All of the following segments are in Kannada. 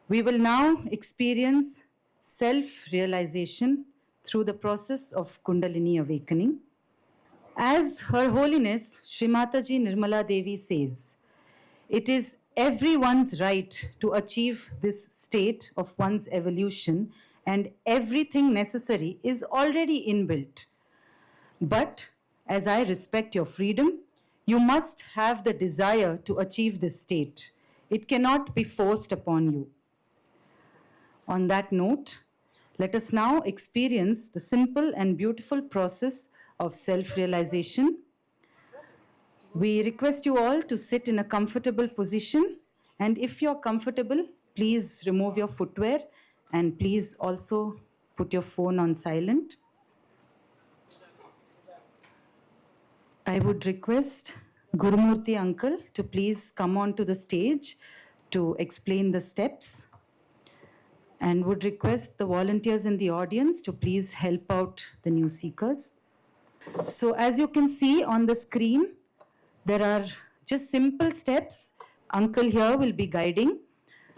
We will now experience self-realization through the process of Kundalini awakening. As Her Holiness Srimataji Nirmala Devi says, it is everyone's right to achieve this state of one's evolution, and everything necessary is already inbuilt. But as I respect your freedom, you must have the desire to achieve this state. It cannot be forced upon you. On that note, let us now experience the simple and beautiful process of self-realization. We request you all to sit in a comfortable position, and if you're comfortable, please remove your footwear and please also put your phone on silent. I would request Gurumurthy uncle to please come onto the stage to explain the steps, and would request the volunteers in the audience to please help out the new seekers. So as you can see on the screen, there are just simple steps. Uncle here will be guiding.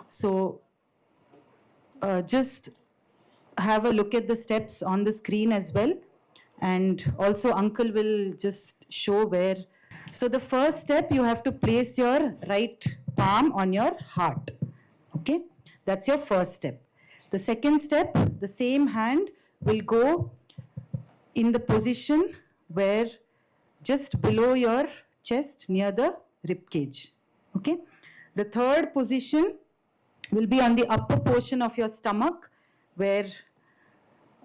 So just have a look at the steps on the screen as well. And also uncle will just show where. So the first step, you have to place your right palm on your heart. Okay, that's your first step. The second step, the same hand will go in the position where just below your chest near the rib cage. Okay. The third position will be on the upper portion of your stomach, where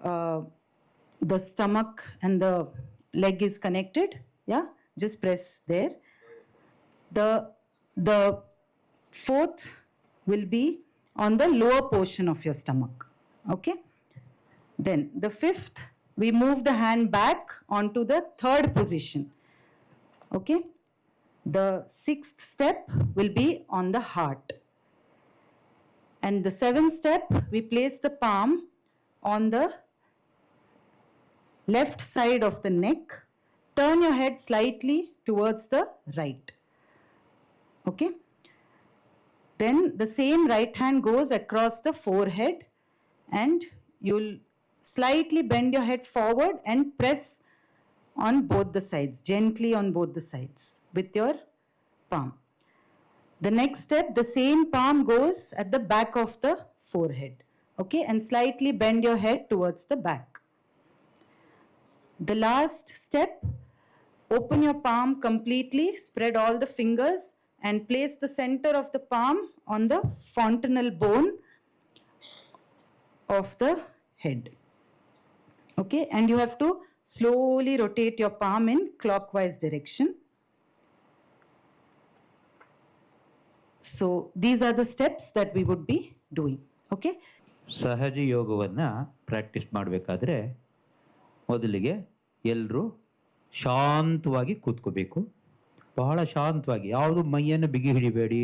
the stomach and the leg is connected. Yeah, just press there. The fourth will be on the lower portion of your stomach. Okay. Then the fifth, we move the hand back onto the third position. Okay. The sixth step will be on the heart. And the seventh step, we place the palm on the left side of the neck. Turn your head slightly towards the right. Okay. Then the same right hand goes across the forehead, and you'll slightly bend your head forward and press on both the sides, gently on both the sides with your palm. The next step, the same palm goes at the back of the forehead. Okay, and slightly bend your head towards the back. The last step, open your palm completely, spread all the fingers, and place the center of the palm on the fontanel bone of the head. Okay, and you have to slowly rotate your palm in clockwise direction. So these are the steps that we would be doing. Okay. ಸಹಜ ಯೋಗವನ್ನು ಪ್ರಾಕ್ಟೀಸ್ ಮಾಡಬೇಕಾದ್ರೆ ಮೊದಲಿಗೆ ಎಲ್ಲರೂ ಶಾಂತವಾಗಿ ಕೂತ್ಕೋಬೇಕು. ಬಹಳ ಶಾಂತವಾಗಿ, ಯಾವುದು ಮೈಯನ್ನು ಬಿಗಿ ಹಿಡಿಬೇಡಿ,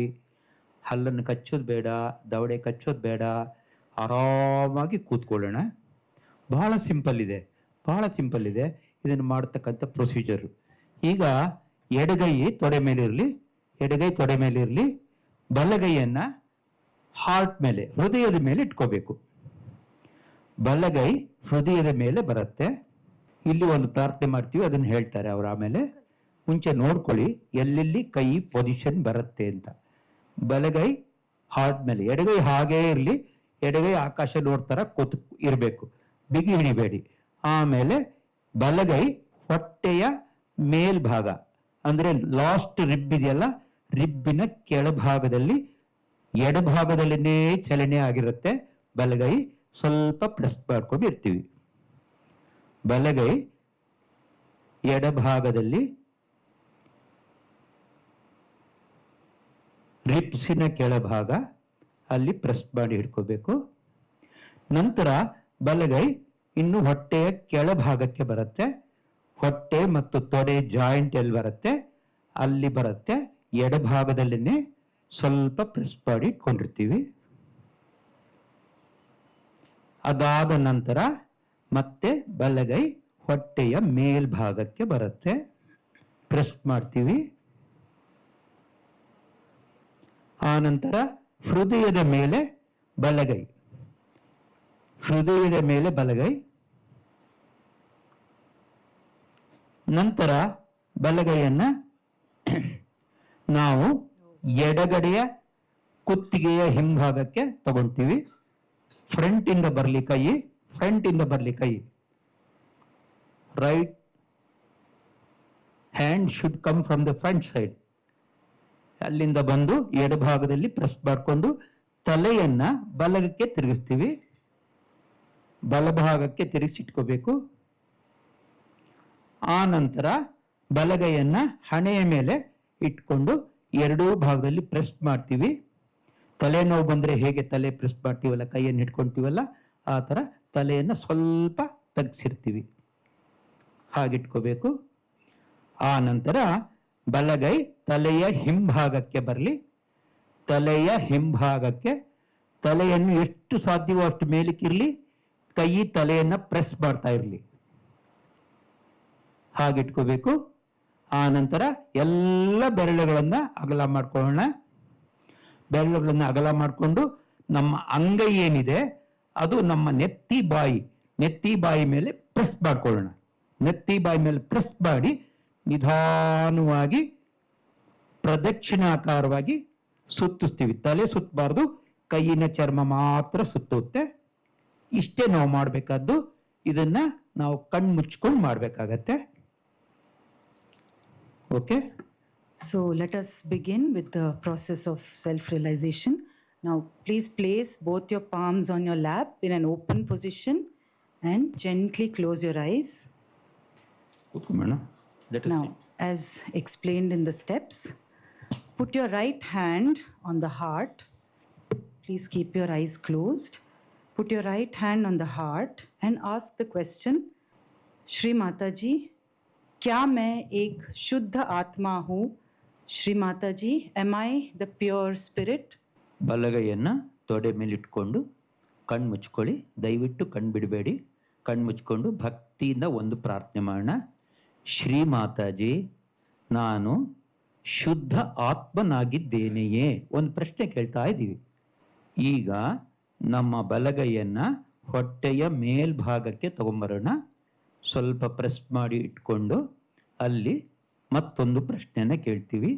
ಹಲ್ಲನ್ನು ಕಚ್ಚೋದು ಬೇಡ, ದವಡೆ ಕಚ್ಚೋದು ಬೇಡ, ಆರಾಮಾಗಿ ಕೂತ್ಕೊಳ್ಳೋಣ. ಬಹಳ ಸಿಂಪಲ್ ಇದೆ ಇದನ್ನು ಮಾಡ್ತಕ್ಕಂಥ ಪ್ರೊಸೀಜರು. ಈಗ ಎಡಗೈ ತೊಡೆ ಮೇಲಿರಲಿ, ಬಲಗೈಯನ್ನು ಹಾರ್ಟ್ ಮೇಲೆ, ಹೃದಯದ ಮೇಲೆ ಇಟ್ಕೋಬೇಕು. ಬಲಗೈ ಹೃದಯದ ಮೇಲೆ ಬರುತ್ತೆ. ಇಲ್ಲಿ ಒಂದು ಪ್ರಾರ್ಥನೆ ಮಾಡ್ತೀವಿ, ಅದನ್ನು ಹೇಳ್ತಾರೆ ಅವರು. ಆಮೇಲೆ ಮುಂಚೆ ನೋಡ್ಕೊಳ್ಳಿ ಎಲ್ಲೆಲ್ಲಿ ಕೈ ಪೊಸಿಷನ್ ಬರುತ್ತೆ ಅಂತ. ಬಲಗೈ ಹಾರ್ಟ್ ಮೇಲೆ, ಎಡಗೈ ಹಾಗೇ ಇರಲಿ, ಎಡಗೈ ಆಕಾಶ ನೋಡ್ತಾರ ಕೂತ್ ಇರಬೇಕು, ಬಿಗಿ ಹಿಡಿಬೇಡಿ. ಆಮೇಲೆ ಬಲಗೈ ಹೊಟ್ಟೆಯ ಮೇಲ್ಭಾಗ, ಅಂದ್ರೆ ಲಾಸ್ಟ್ ರಿಬ್ ಇದೆಯಲ್ಲ, ರಿಬ್ಬಿನ ಕೆಳಭಾಗದಲ್ಲಿ, ಎಡಭಾಗದಲ್ಲಿನೇ ಚಲನೆ ಆಗಿರುತ್ತೆ. ಬಲಗೈ ಸ್ವಲ್ಪ ಪ್ರೆಸ್ ಮಾಡ್ಕೊಂಡು ಇರ್ತೀವಿ. ಬಲಗೈ ಎಡಭಾಗದಲ್ಲಿ ರಿಬ್ಸಿನ ಕೆಳಭಾಗ, ಅಲ್ಲಿ ಪ್ರೆಸ್ ಮಾಡಿ ಹಿಡ್ಕೋಬೇಕು. ನಂತರ ಬಲಗೈ ಇನ್ನು ಹೊಟ್ಟೆಯ ಕೆಳಭಾಗಕ್ಕೆ ಬರುತ್ತೆ. ಹೊಟ್ಟೆ ಮತ್ತು ತೊಡೆ ಜಾಯಿಂಟ್ ಎಲ್ಲಿ ಬರುತ್ತೆ ಅಲ್ಲಿ ಬರುತ್ತೆ. ಎಡಭಾಗದಲ್ಲಿನೇ ಸ್ವಲ್ಪ ಪ್ರೆಸ್ ಮಾಡಿ ಇಟ್ಕೊಂಡಿರ್ತೀವಿ. ಅದಾದ ನಂತರ ಮತ್ತೆ ಬಲಗೈ ಹೊಟ್ಟೆಯ ಮೇಲ್ಭಾಗಕ್ಕೆ ಬರುತ್ತೆ, ಪ್ರೆಸ್ ಮಾಡ್ತೀವಿ. ಆ ನಂತರ ಹೃದಯದ ಮೇಲೆ ಬಲಗೈ, ಹೃದಯದ ಮೇಲೆ ಬಲಗೈ. ನಂತರ ಬಲಗೈಯನ್ನ ನಾವು ಎಡಗಡೆಯ ಕುತ್ತಿಗೆಯ ಹಿಂಭಾಗಕ್ಕೆ ತಗೊಳ್ತೀವಿ. ಫ್ರಂಟ್ ಇಂದ ಬರಲಿ ಕೈ, ಫ್ರಂಟ್ ಇಂದ ಬರಲಿ ಕೈ. Right hand should come from the front side. ಅಲ್ಲಿಂದ ಬಂದು ಎಡಭಾಗದಲ್ಲಿ ಪ್ರೆಸ್ ಮಾಡಿಕೊಂಡು ತಲೆಯನ್ನ ಬಲಗಕ್ಕೆ ತಿರುಗಿಸ್ತೀವಿ. ಬಲಭಾಗಕ್ಕೆ ತಿರುಗಿಸಿಟ್ಕೋಬೇಕು. ಆ ನಂತರ ಬಲಗೈಯನ್ನ ಹಣೆಯ ಮೇಲೆ ಇಟ್ಕೊಂಡು ಎರಡೂ ಭಾಗದಲ್ಲಿ ಪ್ರೆಸ್ ಮಾಡ್ತೀವಿ. ತಲೆನೋವು ಬಂದರೆ ಹೇಗೆ ತಲೆ ಪ್ರೆಸ್ ಮಾಡ್ತೀವಲ್ಲ, ಕೈಯನ್ನು ಇಟ್ಕೊಳ್ತೀವಲ್ಲ, ಆ ಥರ ತಲೆಯನ್ನು ಸ್ವಲ್ಪ ತಗ್ಸಿರ್ತೀವಿ. ಹಾಗಿಟ್ಕೋಬೇಕು. ಆ ನಂತರ ಬಲಗೈ ತಲೆಯ ಹಿಂಭಾಗಕ್ಕೆ ಬರಲಿ. ತಲೆಯ ಹಿಂಭಾಗಕ್ಕೆ ತಲೆಯನ್ನು ಎಷ್ಟು ಸಾಧ್ಯವೋ ಅಷ್ಟು ಮೇಲಕ್ಕಿರಲಿ. ಕೈ ತಲೆಯನ್ನು ಪ್ರೆಸ್ ಮಾಡ್ತಾ ಇರಲಿ. ಹಾಗಿಟ್ಕೋಬೇಕು. ಆ ನಂತರ ಎಲ್ಲ ಬೆರಳುಗಳನ್ನು ಅಗಲ ಮಾಡ್ಕೊಳ್ಳೋಣ. ಬೆರಳುಗಳನ್ನು ಅಗಲ ಮಾಡಿಕೊಂಡು ನಮ್ಮ ಅಂಗೈ ಏನಿದೆ ಅದು ನಮ್ಮ ನೆತ್ತಿ ಬಾಯಿ ಮೇಲೆ ಪ್ರೆಸ್ ಮಾಡ್ಕೊಳ್ಳೋಣ. ನೆತ್ತಿ ಬಾಯಿ ಮೇಲೆ ಪ್ರೆಸ್ ಮಾಡಿ ನಿಧಾನವಾಗಿ ಪ್ರದಕ್ಷಿಣಾಕಾರವಾಗಿ ಸುತ್ತಿಸ್ತೀವಿ. ತಲೆ ಸುತ್ತಬಾರ್ದು, ಕೈಯಿನ ಚರ್ಮ ಮಾತ್ರ ಸುತ್ತುತ್ತೆ. ಇಷ್ಟೇ ನಾವು ಮಾಡಬೇಕಾದ್ದು. ಇದನ್ನ ನಾವು ಕಣ್ಣು ಮುಚ್ಕೊಂಡು ಮಾಡಬೇಕಾಗತ್ತೆ. Okay. So let us begin with the process of self-realization. Now please place both your palms on your lap in an open position and gently close your eyes. Now, as explained in the steps, put your right hand on the heart. Please keep your eyes closed. Put your right hand on the heart and ask the question, Shri Mataji, क्या मैं एक शुद्ध आत्मा हूँ? Shri Mataji, am I the pure spirit? ಬಲಗೈಯನ್ನ ತೊಡೆ ಮೇಲೆ ಇಟ್ಕೊಂಡು ಕಣ್ಣು ಮುಚ್ಕೊಳ್ಳಿ. ದಯವಿಟ್ಟು ಕಣ್ಣು ಬಿಡಬೇಡಿ. ಕಣ್ಣು ಮುಚ್ಕೊಂಡು ಭಕ್ತಿಯಿಂದ ಒಂದು ಪ್ರಾರ್ಥನೆ ಮಾಡೋಣ. ಶ್ರೀ ಮಾತಾಜಿ, ನಾನು ಶುದ್ಧ ಆತ್ಮನಾಗಿದ್ದೇನೆಯೇ? ಒಂದು ಪ್ರಶ್ನೆ ಕೇಳ್ತಾ ಇದ್ದೀವಿ. ಈಗ ನಮ್ಮ ಬಲಗೈಯನ್ನ ಹೊಟ್ಟೆಯ ಮೇಲ್ಭಾಗಕ್ಕೆ ತಗೊಂಬರೋಣ. ಸ್ವಲ್ಪ ಪ್ರೆಸ್ ಮಾಡಿ ಇಟ್ಕೊಂಡು ಅಲ್ಲಿ ಮತ್ತೊಂದು ಪ್ರಶ್ನೆಯನ್ನು ಕೇಳ್ತೀವಿ.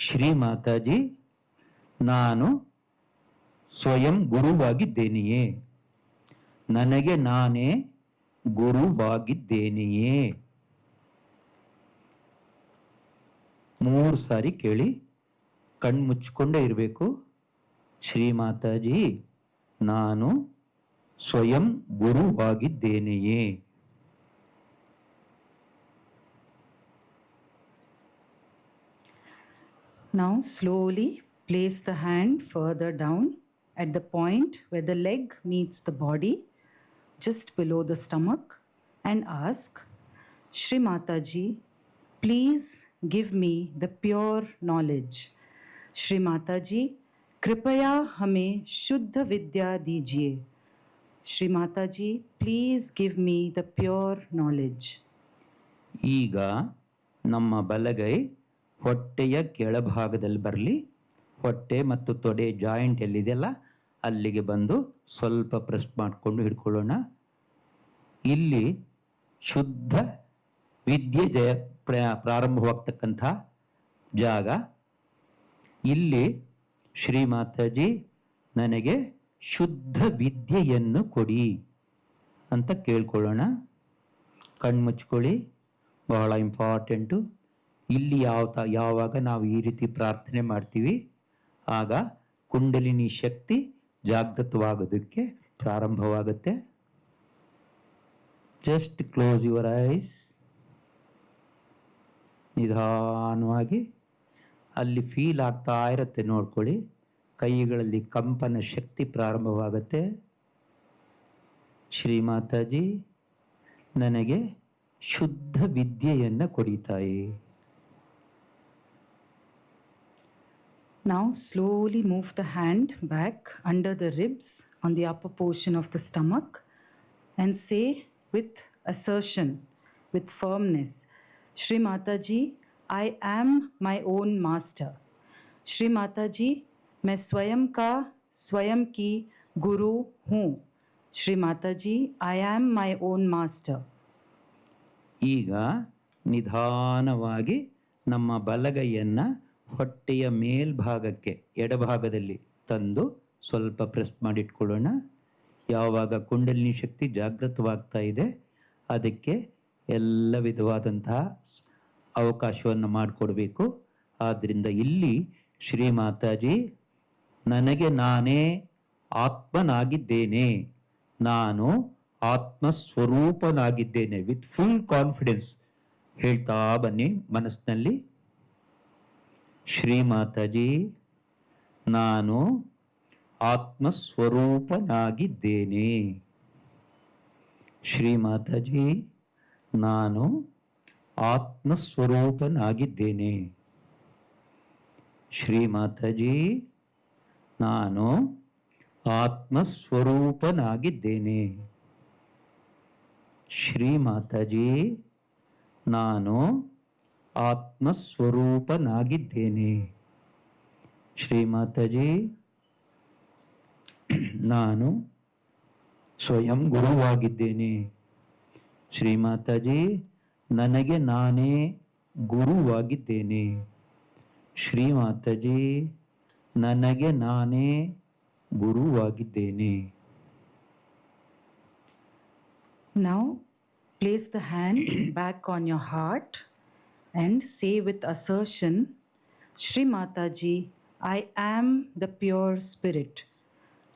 ಶ್ರೀ ಮಾತಾಜಿ, ನಾನು ಸ್ವಯಂ ಗುರುವಾಗಿದ್ದೇನೆಯೇ? ನನಗೆ ನಾನೇ ಗುರುವಾಗಿದ್ದೇನೆಯೇ? 3 ಸಾರಿ ಕೇಳಿ. ಕಣ್ಣು ಮುಚ್ಕೊಂಡೇ ಇರಬೇಕು. ಶ್ರೀ ಮಾತಾಜಿ, ನಾನು ಸ್ವಯಂ ಗುರುವಾಗಿದ್ದೇನೆಯೇ? Now slowly place the hand further down at the point where the leg meets the body, just below the stomach, and ask, Shri Mataji, please give me the pure knowledge. Shri Mataji, कृपया हमें शुद्ध विद्या दीजिए. Shri Mataji, please give me the pure knowledge. ಈಗ ನಮ್ಮ ಬಲಗೈ ಹೊಟ್ಟೆಯ ಕೆಳಭಾಗದಲ್ಲಿ ಬರಲಿ. ಹೊಟ್ಟೆ ಮತ್ತು ತೊಡೆ ಜಾಯಿಂಟ್ ಎಲ್ಲಿದೆಯಲ್ಲ ಅಲ್ಲಿಗೆ ಬಂದು ಸ್ವಲ್ಪ ಪ್ರೆಸ್ ಮಾಡಿಕೊಂಡು ಹಿಡ್ಕೊಳ್ಳೋಣ. ಇಲ್ಲಿ ಶುದ್ಧ ವಿದ್ಯೆ ಪ್ರಾರಂಭವಾಗ್ತಕ್ಕಂಥ ಜಾಗ. ಇಲ್ಲಿ ಶ್ರೀ ಮಾತಾಜಿ, ನನಗೆ ಶುದ್ಧ ವಿದ್ಯೆಯನ್ನು ಕೊಡಿ ಅಂತ ಕೇಳ್ಕೊಳ್ಳೋಣ. ಕಣ್ಣು ಮುಚ್ಕೊಳ್ಳಿ. ಬಹಳ ಇಂಪಾರ್ಟೆಂಟು. ಇಲ್ಲಿ ಯಾವಾಗ ನಾವು ಈ ರೀತಿ ಪ್ರಾರ್ಥನೆ ಮಾಡ್ತೀವಿ ಆಗ ಕುಂಡಲಿನಿ ಶಕ್ತಿ ಜಾಗೃತವಾಗೋದಕ್ಕೆ ಪ್ರಾರಂಭವಾಗುತ್ತೆ. Just close your eyes. ನಿಧಾನವಾಗಿ ಅಲ್ಲಿ ಫೀಲ್ ಆಗ್ತಾ ಇರುತ್ತೆ, ನೋಡ್ಕೊಳ್ಳಿ. ಕೈಗಳಲ್ಲಿ ಕಂಪನ ಶಕ್ತಿ ಪ್ರಾರಂಭವಾಗುತ್ತೆ. ಶ್ರೀ ಮಾತಾಜಿ, ನನಗೆ ಶುದ್ಧ ವಿದ್ಯೆಯನ್ನು ಕೊಡಿ ತಾಯಿ. Now slowly move the hand back under the ribs on the upper portion of the stomach and say with assertion, with firmness, Shri Mataji, I am my own master. Shri Mataji, मैं स्वयं का स्वयं की गुरु हूँ। श्री माता जी, I am my own master. ಈಗ ನಿಧಾನವಾಗಿ ನಮ್ಮ ಬಲಗೈಯನ್ನು ಹೊಟ್ಟೆಯ ಮೇಲ್ಭಾಗಕ್ಕೆ ಎಡಭಾಗದಲ್ಲಿ ತಂದು ಸ್ವಲ್ಪ ಪ್ರೆಸ್ ಮಾಡಿಟ್ಕೊಳ್ಳೋಣ. ಯಾವಾಗ ಕುಂಡಲಿನಿ ಶಕ್ತಿ ಜಾಗೃತವಾಗ್ತಾ ಇದೆ ಅದಕ್ಕೆ ಎಲ್ಲ ವಿಧವಾದಂತಹ ಅವಕಾಶವನ್ನು ಮಾಡಿಕೊಡ್ಬೇಕು. ಆದ್ದರಿಂದ ಇಲ್ಲಿ ಶ್ರೀ ಮಾತಾಜಿ, ನನಗೆ ನಾನೇ ಆತ್ಮನಾಗಿದ್ದೇನೆ, ನಾನು ಆತ್ಮ ಸ್ವರೂಪನಾಗಿದ್ದೇನೆ, ವಿತ್ ಫುಲ್ ಕಾನ್ಫಿಡೆನ್ಸ್ ಹೇಳ್ತಾ ಬನ್ನಿ ಮನಸ್ಸಿನಲ್ಲಿ. ಶ್ರೀ ಮಾತಾಜಿ, ನಾನು ಆತ್ಮ ಸ್ವರೂಪನಾಗಿದ್ದೇನೆ. ಶ್ರೀ ಮಾತಾಜಿ, ನಾನು ಆತ್ಮ ಸ್ವರೂಪನಾಗಿದ್ದೇನೆ. ಶ್ರೀ ಮಾತಾಜಿ, ನಾನು ಆತ್ಮ ಸ್ವರೂಪನಾಗಿದ್ದೇನೆ. ಶ್ರೀ ಮಾತಾಜಿ, ನಾನು ಆತ್ಮ ಸ್ವರೂಪನಾಗಿದ್ದೇನೆ. ಶ್ರೀ ಮಾತಾಜಿ, ನಾನು ಸ್ವಯಂ ಗುರುವಾಗಿದ್ದೇನೆ. ಶ್ರೀ ಮಾತಾಜಿ, ನನಗೆ ನಾನೇ ಗುರುವಾಗಿದ್ದೇನೆ. ಶ್ರೀ ಮಾತಾಜಿ, ನನಗೆ ನಾನೇ ಗುರುವಾಗಿದ್ದೇನೆ. Now, place the hand back on your heart and say with assertion, Shri Mataji, I am the pure spirit.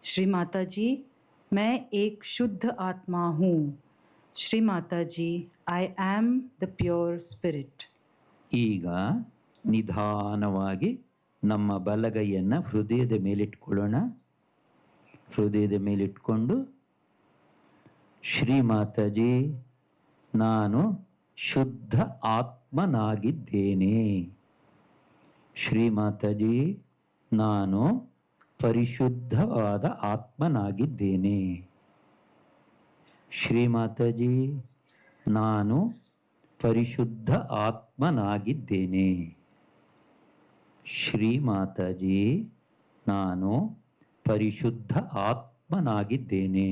Shri Mataji, मैं एक शुद्ध आत्मा हूँ. Shri Mataji, I am the pure spirit. ಈಗ ನಿಧಾನವಾಗಿ ನಮ್ಮ ಬಲಗೈಯನ್ನು ಹೃದಯದ ಮೇಲಿಟ್ಕೊಳ್ಳೋಣ. ಹೃದಯದ ಮೇಲಿಟ್ಕೊಂಡು, ಶ್ರೀ ಮಾತಾಜಿ, ನಾನು ಶುದ್ಧ ಆತ್ಮನಾಗಿದ್ದೇನೆ. ಶ್ರೀ ಮಾತಾಜಿ, ನಾನು ಪರಿಶುದ್ಧವಾದ ಆತ್ಮನಾಗಿದ್ದೇನೆ. ಶ್ರೀ ಮಾತಾಜಿ, ನಾನು ಪರಿಶುದ್ಧ ಆತ್ಮನಾಗಿದ್ದೇನೆ. ಶ್ರೀ ಮಾತಾಜಿ, ನಾನು ಪರಿಶುದ್ಧ ಆತ್ಮನಾಗಿದ್ದೇನೆ.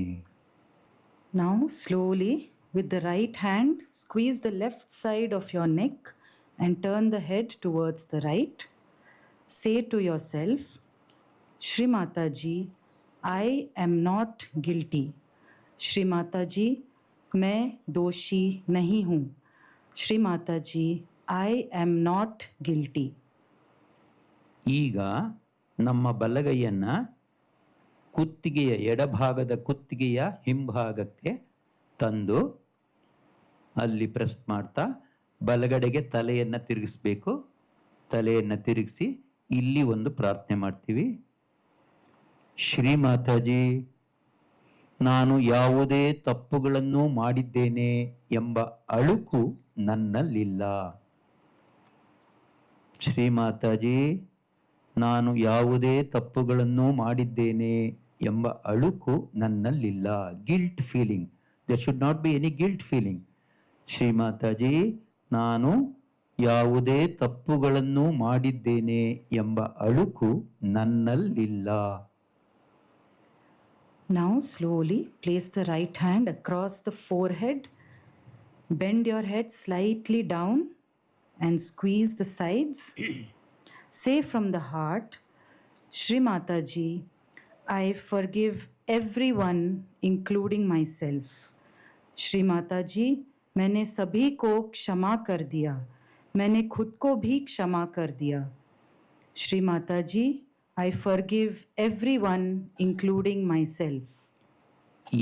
Now, slowly, with the right hand, squeeze the left side of your neck and turn the head towards the right. Say to yourself, Shri Mataji, I am not guilty. Shri Mataji, मैं दोषी नहीं हूँ. Shri Mataji, I am not guilty. ಈಗ ನಮ್ಮ ಬಲಗೈಯನ್ನು ಕುತ್ತಿಗೆಯ ಎಡಭಾಗದ ಕುತ್ತಿಗೆಯ ಹಿಂಭಾಗಕ್ಕೆ ತಂದು ಅಲ್ಲಿ ಪ್ರೆಸ್ ಮಾಡ್ತಾ ಬಲಗಡೆಗೆ ತಲೆಯನ್ನು ತಿರುಗಿಸ್ಬೇಕು. ತಲೆಯನ್ನು ತಿರುಗಿಸಿ ಇಲ್ಲಿ ಒಂದು ಪ್ರಾರ್ಥನೆ ಮಾಡ್ತೀವಿ. ಶ್ರೀ ಮಾತಾಜಿ, ನಾನು ಯಾವುದೇ ತಪ್ಪುಗಳನ್ನು ಮಾಡಿದ್ದೇನೆ ಎಂಬ ಅಳುಕು ನನ್ನಲ್ಲಿಲ್ಲ. ಶ್ರೀ ಮಾತಾಜಿ, ನಾನು ಯಾವುದೇ ತಪ್ಪುಗಳನ್ನು ಮಾಡಿದ್ದೇನೆ ಎಂಬ ಅಳುಕು ನನ್ನಲ್ಲಿಲ್ಲ. Guilt feeling, there should not be any guilt feeling. Shri Mataji, ನಾನು ಯಾವುದೇ ತಪ್ಪುಗಳನ್ನು ಮಾಡಿದ್ದೇನೆ ಎಂಬ ಅಳುಕು ನನ್ನಲ್ಲಿಲ್ಲ. Now, slowly place the right hand across the forehead. Bend your head slightly down and squeeze the sides. Say from the heart, Shri Mataji, I forgive everyone, including myself. Shri Mataji, मैंने सभी को क्षमा कर दिया. मैंने खुद को भी क्षमा कर दिया. Shri Mataji, I forgive everyone, including myself.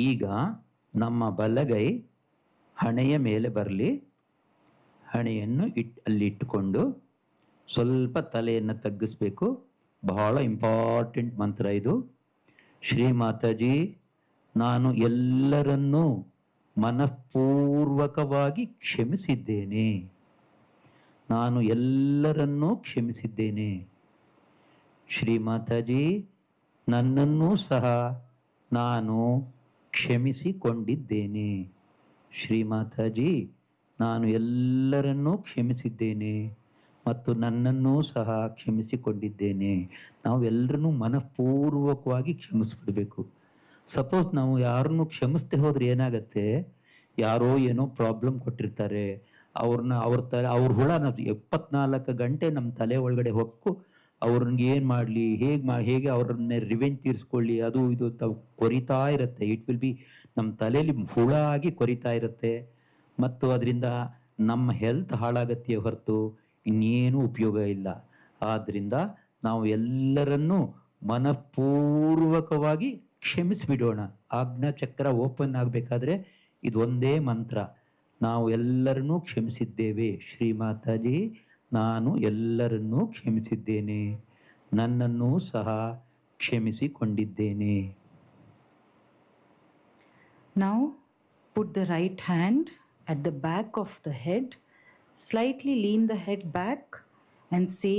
ಈಗ ನಮ್ಮ ಬಲಗೈ ಹಣೆಯ ಮೇಲೆ ಬರಲಿ. ಹಣೆಯನ್ನು ಅಲ್ಲಿ ಇಟ್ಟುಕೊಂಡು ಸ್ವಲ್ಪ ತಲೆಯನ್ನು ತಗ್ಗಿಸ್ಬೇಕು. ಬಹಳ ಇಂಪಾರ್ಟೆಂಟ್ ಮಂತ್ರ ಇದು. ಶ್ರೀ ಮಾತಾಜಿ, ನಾನು ಎಲ್ಲರನ್ನೂ ಮನಃಪೂರ್ವಕವಾಗಿ ಕ್ಷಮಿಸಿದ್ದೇನೆ. ನಾನು ಎಲ್ಲರನ್ನೂ ಕ್ಷಮಿಸಿದ್ದೇನೆ. ಶ್ರೀ ಮಾತಾಜಿ, ನನ್ನನ್ನೂ ಸಹ ನಾನು ಕ್ಷಮಿಸಿಕೊಂಡಿದ್ದೇನೆ. ಶ್ರೀ ಮಾತಾಜಿ, ನಾನು ಎಲ್ಲರನ್ನೂ ಕ್ಷಮಿಸಿದ್ದೇನೆ ಮತ್ತು ನನ್ನನ್ನೂ ಸಹ ಕ್ಷಮಿಸಿಕೊಂಡಿದ್ದೇನೆ. ನಾವೆಲ್ಲರನ್ನೂ ಮನಃಪೂರ್ವಕವಾಗಿ ಕ್ಷಮಿಸ್ಬಿಡ್ಬೇಕು. ಸಪೋಸ್ ನಾವು ಯಾರನ್ನು ಕ್ಷಮಿಸದೆ ಹೋದ್ರೆ ಏನಾಗತ್ತೆ, ಯಾರೋ ಏನೋ ಪ್ರಾಬ್ಲಮ್ ಕೊಟ್ಟಿರ್ತಾರೆ, ಅವ್ರ ಹುಳ ನಾವು 74 ಗಂಟೆ ನಮ್ಮ ತಲೆ ಒಳಗಡೆ ಹೊಕ್ಕು ಅವ್ರನ್ಗೆ ಏನು ಮಾಡಲಿ, ಹೇಗೆ ಅವ್ರನ್ನ ರಿವೆಂಜ್ ತೀರಿಸ್ಕೊಳ್ಳಿ, ಅದು ಇದು ಕೊರಿತಾ ಇರುತ್ತೆ. ಇಟ್ ವಿಲ್ ಬಿ ನಮ್ಮ ತಲೆಯಲ್ಲಿ ಹುಳ ಆಗಿ ಕೊರಿತಾ ಇರುತ್ತೆ. ಮತ್ತು ಅದರಿಂದ ನಮ್ಮ ಹೆಲ್ತ್ ಹಾಳಾಗತ್ತೆ ಹೊರತು ಇನ್ನೇನು ಉಪಯೋಗ ಇಲ್ಲ. ಆದ್ದರಿಂದ ನಾವು ಎಲ್ಲರನ್ನೂ ಮನಪೂರ್ವಕವಾಗಿ ಕ್ಷಮಿಸಿಬಿಡೋಣ. ಆಜ್ಞಾ ಚಕ್ರ ಓಪನ್ ಆಗಬೇಕಾದ್ರೆ ಇದೊಂದೇ ಮಂತ್ರ, ನಾವು ಎಲ್ಲರನ್ನೂ ಕ್ಷಮಿಸಿದ್ದೇವೆ. ಶ್ರೀಮಾತಾಜಿ, ನಾನು ಎಲ್ಲರನ್ನೂ ಕ್ಷಮಿಸಿದ್ದೇನೆ, ನನ್ನನ್ನೂ ಸಹ ಕ್ಷಮಿಸಿಕೊಂಡಿದ್ದೇನೆ. Now put the right hand at the back of the head, slightly lean the head back and say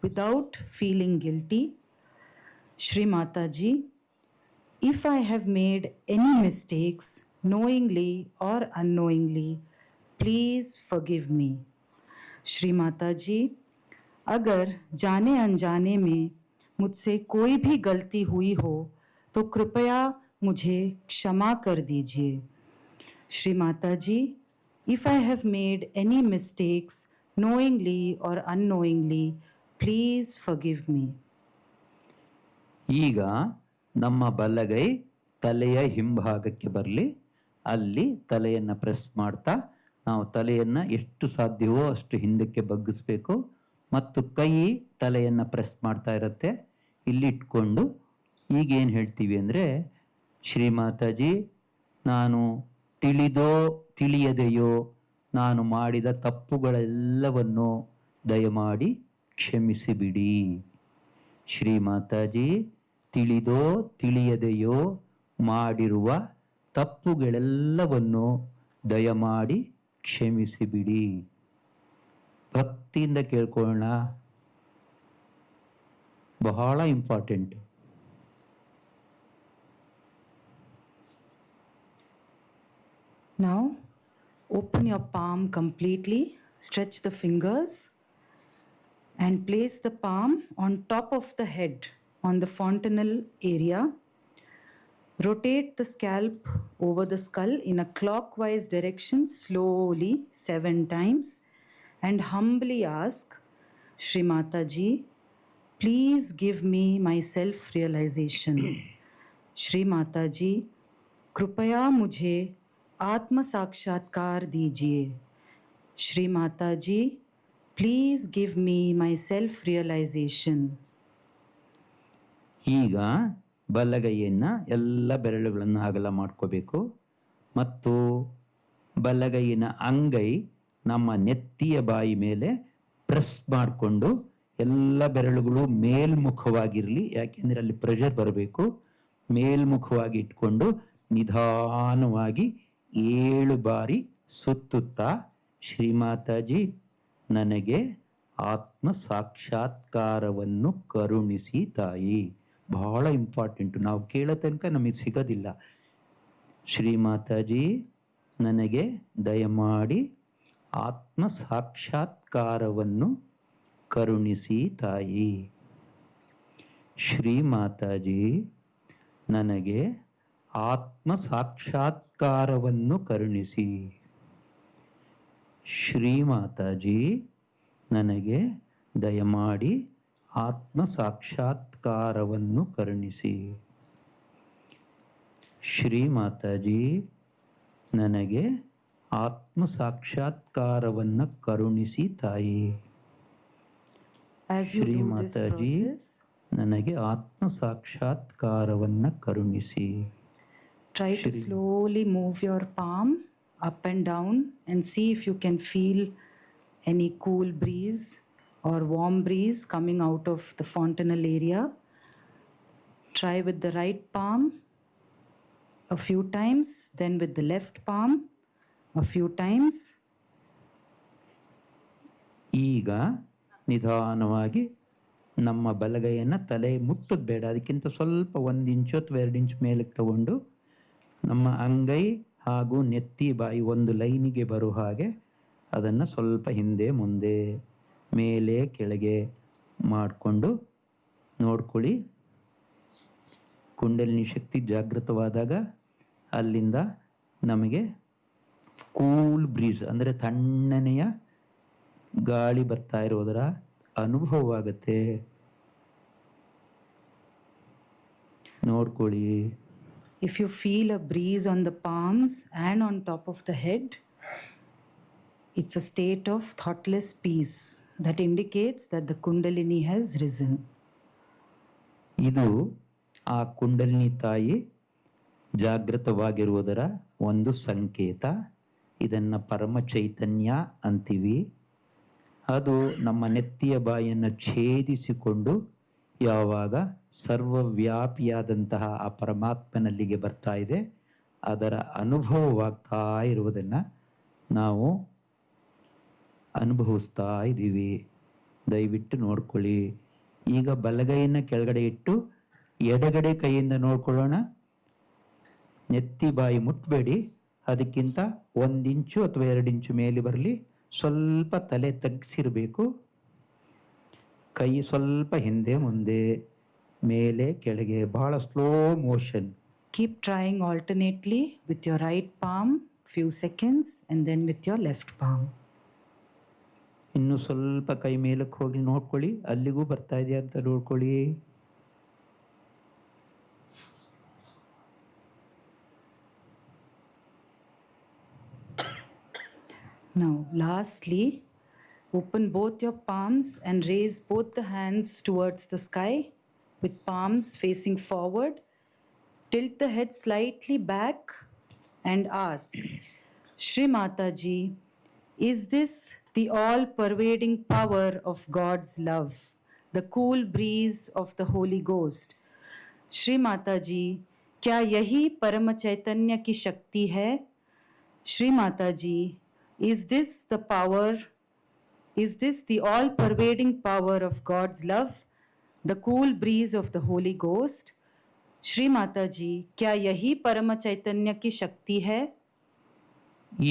without feeling guilty, Shri Mataji, if I have made any mistakes knowingly or unknowingly, please forgive me. Shri Mata जी, अगर जाने अनजाने में मुझसे कोई भी गलती हुई हो तो कृपया मुझे क्षमा कर दीजिए. श्री माता जी, if I have made any mistakes knowingly or unknowingly, please forgive me. ಈಗ ನಮ್ಮ ಬಲಗೈ ತಲೆಯ ಹಿಂಭಾಗಕ್ಕೆ ಬರಲಿ. ಅಲ್ಲಿ ತಲೆಯನ್ನು ಪ್ರೆಸ್ ಮಾಡ್ತಾ ನಾವು ತಲೆಯನ್ನು ಎಷ್ಟು ಸಾಧ್ಯವೋ ಅಷ್ಟು ಹಿಂದಕ್ಕೆ ಬಗ್ಗಿಸ್ಬೇಕು. ಮತ್ತು ಕೈ ತಲೆಯನ್ನು ಪ್ರೆಸ್ ಮಾಡ್ತಾ ಇರುತ್ತೆ. ಇಲ್ಲಿ ಇಟ್ಕೊಂಡು ಈಗೇನು ಹೇಳ್ತೀವಿ ಅಂದರೆ, ಶ್ರೀಮಾತಾಜಿ, ನಾನು ತಿಳಿದೋ ತಿಳಿಯದೆಯೋ ನಾನು ಮಾಡಿದ ತಪ್ಪುಗಳೆಲ್ಲವನ್ನು ದಯಮಾಡಿ ಕ್ಷಮಿಸಿಬಿಡಿ. ಶ್ರೀಮಾತಾಜಿ, ತಿಳಿದೋ ತಿಳಿಯದೆಯೋ ಮಾಡಿರುವ ತಪ್ಪುಗಳೆಲ್ಲವನ್ನು ದಯಮಾಡಿ ಕ್ಷಮಿಸಿಬಿಡಿ. ಭಕ್ತಿಯಿಂದ ಕೇಳ್ಕೊಳ್ಳೋಣ, ಬಹಳ important. Now open your palm completely, stretch the fingers and place the palm on top of the head on the fontanel area. Rotate the scalp over the skull in a clockwise direction slowly 7 times and humbly ask, Shri Mataji, please give me my self-realization. Shri Mataji, कृपया मुझे आत्म साक्षात्कार दीजिए. Shri Mataji, please give me my self-realization. ಈಗ ಬಲಗೈಯನ್ನು ಎಲ್ಲ ಬೆರಳುಗಳನ್ನು ಅಗಲ ಮಾಡ್ಕೋಬೇಕು ಮತ್ತು ಬಲಗೈಯಿನ ಅಂಗೈ ನಮ್ಮ ನೆತ್ತಿಯ ಬಾಯಿ ಮೇಲೆ ಪ್ರೆಸ್ ಮಾಡಿಕೊಂಡು ಎಲ್ಲ ಬೆರಳುಗಳು ಮೇಲ್ಮುಖವಾಗಿರಲಿ, ಯಾಕೆಂದರೆ ಅಲ್ಲಿ ಪ್ರೆಷರ್ ಬರಬೇಕು. ಮೇಲ್ಮುಖವಾಗಿ ಇಟ್ಕೊಂಡು ನಿಧಾನವಾಗಿ 7 ಬಾರಿ ಸುತ್ತುತ್ತಾ, ಶ್ರೀಮಾತಾಜಿ, ನನಗೆ ಆತ್ಮ ಸಾಕ್ಷಾತ್ಕಾರವನ್ನು ಕರುಣಿಸಿ ತಾಯಿ. ಬಹಳ ಇಂಪಾರ್ಟೆಂಟು, ನಾವು ಕೇಳೋ ತನಕ ನಮಗೆ ಸಿಗೋದಿಲ್ಲ. ಶ್ರೀಮಾತಾಜಿ, ನನಗೆ ದಯಮಾಡಿ ಆತ್ಮ ಸಾಕ್ಷಾತ್ಕಾರವನ್ನು ಕರುಣಿಸಿ ತಾಯಿ. ಶ್ರೀಮಾತಾಜಿ, ನನಗೆ ಆತ್ಮ ಸಾಕ್ಷಾತ್ಕಾರವನ್ನು ಕರುಣಿಸಿ. ಶ್ರೀಮಾತಾಜಿ, ನನಗೆ ದಯಮಾಡಿ ಆತ್ಮ ಸಾಕ್ಷಾತ್ಕಾರವನ್ನು ಕರುಣಿಸಿ. ಶ್ರೀಮಾತಾಜಿ, ನನಗೆ ಆತ್ಮ ಸಾಕ್ಷಾತ್ಕಾರವನ್ನು ಕರುಣಿಸಿ ತಾಯಿ. ಶ್ರೀಮಾತಾಜಿ, ನನಗೆ ಆತ್ಮ ಸಾಕ್ಷಾತ್ಕಾರವನ್ನು ಕರುಣಿಸಿ. Try to slowly move your palm up and down and see if you can feel any cool breeze or warm breeze coming out of the fontanel area. Try with the right palm a few times, then with the left palm a few times. ಈಗ ನಿಧಾನವಾಗಿ ನಮ್ಮ ಬಲಗೈಯನ್ನು ತಲೆ ಮುಟ್ಟೋದು ಬೇಡ, ಅದಕ್ಕಿಂತ ಸ್ವಲ್ಪ 1 ಇಂಚು ಅಥವಾ 2 ಇಂಚು ಮೇಲಕ್ಕೆ ತಗೊಂಡು ನಮ್ಮ ಅಂಗೈ ಹಾಗೂ ನೆತ್ತಿ ಬಾಯಿ ಒಂದು ಲೈನಿಗೆ ಬರೋ ಹಾಗೆ ಅದನ್ನು ಸ್ವಲ್ಪ ಹಿಂದೆ ಮುಂದೆ ಮೇಲೆ ಕೆಳಗೆ ಮಾಡಿಕೊಂಡು ನೋಡ್ಕೊಳ್ಳಿ. ಕುಂಡಲಿನಿ ಶಕ್ತಿ ಜಾಗೃತವಾದಾಗ ಅಲ್ಲಿಂದ ನಮಗೆ ಕೂಲ್ ಬ್ರೀಸ್ ಅಂದರೆ ತಣ್ಣನೆಯ ಗಾಳಿ ಬರ್ತಾ ಇರೋದರ ಅನುಭವವಾಗುತ್ತೆ. ನೋಡ್ಕೊಳ್ಳಿ. If you feel a breeze on the palms and on top of the head, it's a state of thoughtless peace that indicates that the Kundalini has risen. ಇದು ಆ ಕುಂಡಲಿನಿ ತಾಯಿ ಜಾಗೃತವಾಗಿರುವುದರ ಒಂದು ಸಂಕೇತ. ಇದನ್ನು ಪರಮ ಚೈತನ್ಯ ಅಂತೀವಿ. ಅದು ನಮ್ಮ ನೆತ್ತಿಯ ಬಾಯನ್ನು ಛೇದಿಸಿಕೊಂಡು ಯಾವಾಗ ಸರ್ವವ್ಯಾಪಿಯಾದಂತಹ ಆ ಪರಮಾತ್ಮನಲ್ಲಿಗೆ ಬರ್ತಾ ಇದೆ, ಅದರ ಅನುಭವವಾಗ್ತಾ ಇರುವುದನ್ನು ನಾವು ಅನುಭವಿಸ್ತಾ ಇದ್ದೀವಿ. ದಯವಿಟ್ಟು ನೋಡ್ಕೊಳ್ಳಿ. ಈಗ ಬಲಗೈಯನ್ನು ಕೆಳಗಡೆ ಇಟ್ಟು ಎಡಗಡೆ ಕೈಯಿಂದ ನೋಡ್ಕೊಳ್ಳೋಣ. ನೆತ್ತಿ ಬಾಯಿ ಮುಟ್ಟಬೇಡಿ. ಅದಕ್ಕಿಂತ 1 ಇಂಚು ಅಥವಾ 2 ಇಂಚು ಮೇಲೆ ಬರಲಿ. ಸ್ವಲ್ಪ ತಲೆ ತಗ್ಸಿರಬೇಕು. ಕೈ ಸ್ವಲ್ಪ ಹಿಂದೆ ಮುಂದೆ ಮೇಲೆ ಕೆಳಗೆ, ಬಹಳ slow motion. Keep trying alternately with your right palm, few seconds, and then with your left palm. ಇನ್ನು ಸ್ವಲ್ಪ ಕೈ ಮೇಲಕ್ಕೆ ಹೋಗಿ ನೋಡ್ಕೊಳ್ಳಿ, ಅಲ್ಲಿಗೂ ಬರ್ತಾ ಇದೆಯಾ ಅಂತ ನೋಡ್ಕೊಳ್ಳಿ. Now, lastly, open both your palms and raise both the hands towards the sky with palms facing forward. Tilt the head slightly back and ask, Shri Mataji, is this the all-pervading power of God's love, the cool breeze of the Holy Ghost? Shri Mataji, क्या यही परम चैतन्य की शक्ति है? Shri Mataji, is this the all-pervading power of God's love, the cool breeze of the Holy Ghost? Shri Mataji, क्या यही परम चैतन्य की शक्ति है?